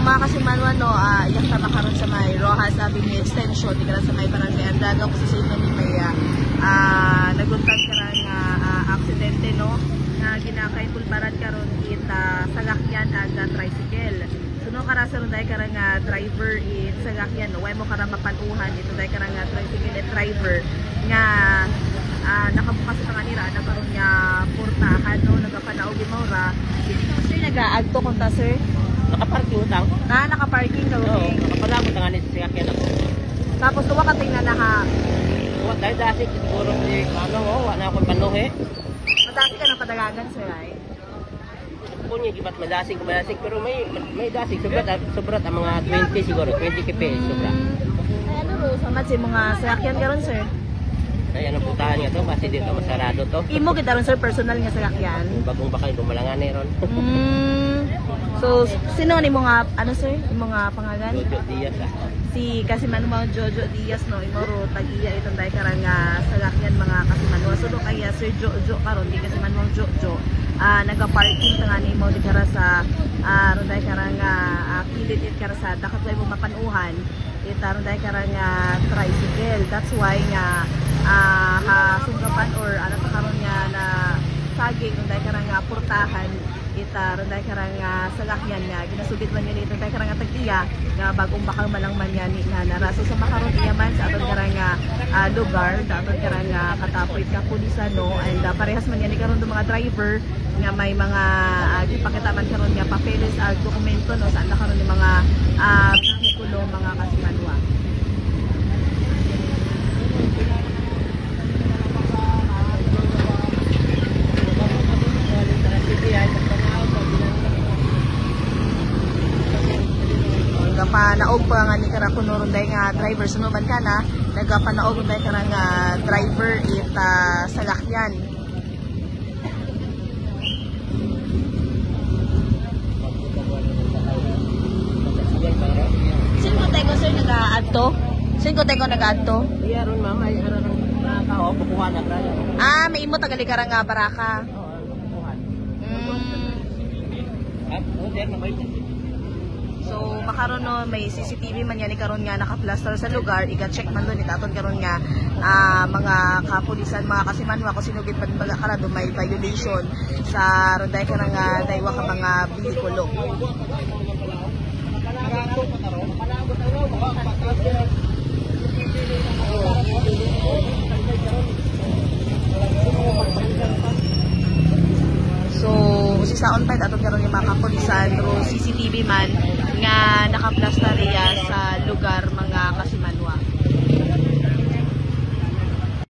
mga kasimanwan no, iyak na makaroon sa may Rojas Avenue Extension, di ka sa may Barangay Andaga, kasi sa inyo ni may naguntan ka nga aksidente no, na ginakay pulbaran karon kita sagakyan ag tricycle. Suno kara sa runday kara nga driver it sagakyan no, way mo kara mapanuhan ito day kara nga tricycle at driver nga nakabukas sa kanila nagkaroon nga portahan no, nagapanaog mo ra. Sir nagaagto konta sir? Nakaparking utang. Nakaparking ka Oo, nakapalabot ang anis sa sakyan ako. Tapos tuwa ka tingnan na Dahil dasi siguro wala akong panuhi. madasi ka ng padagagan sir ay? Punya gibat madasig pero may dasig sobrat ang mga 20 siguro 20 kp sobra. Ay ano ro samad si mga sakyan karon sir? Ay ano putahan nga to kasi dito masarado to. Imo kita ron sir personal nga sakyan? Bagong bakay bumalangan ron. So sino ni mga ano sir? Imo nga pangalan? Jojo Diaz Si Kasimanwa Jojo Diaz no, imo ro tagiya itong day karang sakyan mga Kasimanwa. So do kaya sir Jojo karon di Kasimanwa Jojo. Nagaparking ta nga nimo di kara sa ronday karang kilid it kara sa dakat way mo mapanuhan ita ronday karang tricycle. That's why nga sunggapan or ano pa karon nga na saging ronday karang portahan ita ronday karang sagakyan nga ginasugit man yun ito ronday karang tagtiya nga bagong bakal malang man yan na naraso sa makaron iya man sa aton karang lugar sa aton karang katapoy ka pulisan no, and parehas man yan karon do mga driver nga may mga gipakita man karon nga papeles dokumento no saan na karon ni mga vehikulo mga Kasimanwa. Nagapanaog pa nga ni kara kuno ronday nga driver sunuban ka na nagapanaog ronday kara nga driver it salakyan. Sino ko tayo sir nag-aadto? Sino ko tayo nag-aadto? Iya ron mama ay ara nang tao kukuha na ra. May imo tagali kara nga baraka. Oo, kukuha. Na may So makaron no may CCTV man yan karon nga naka-plaster sa lugar, iga-check man doon itaton karon nga mga kapulisan mga Kasimanwa kung sinugit pa baga kara do may violation sa ronday ka nga daywa ka mga bihikulo. So si saon pa aton karon yung mga kapulisan through CCTV man nga naka-plaster iya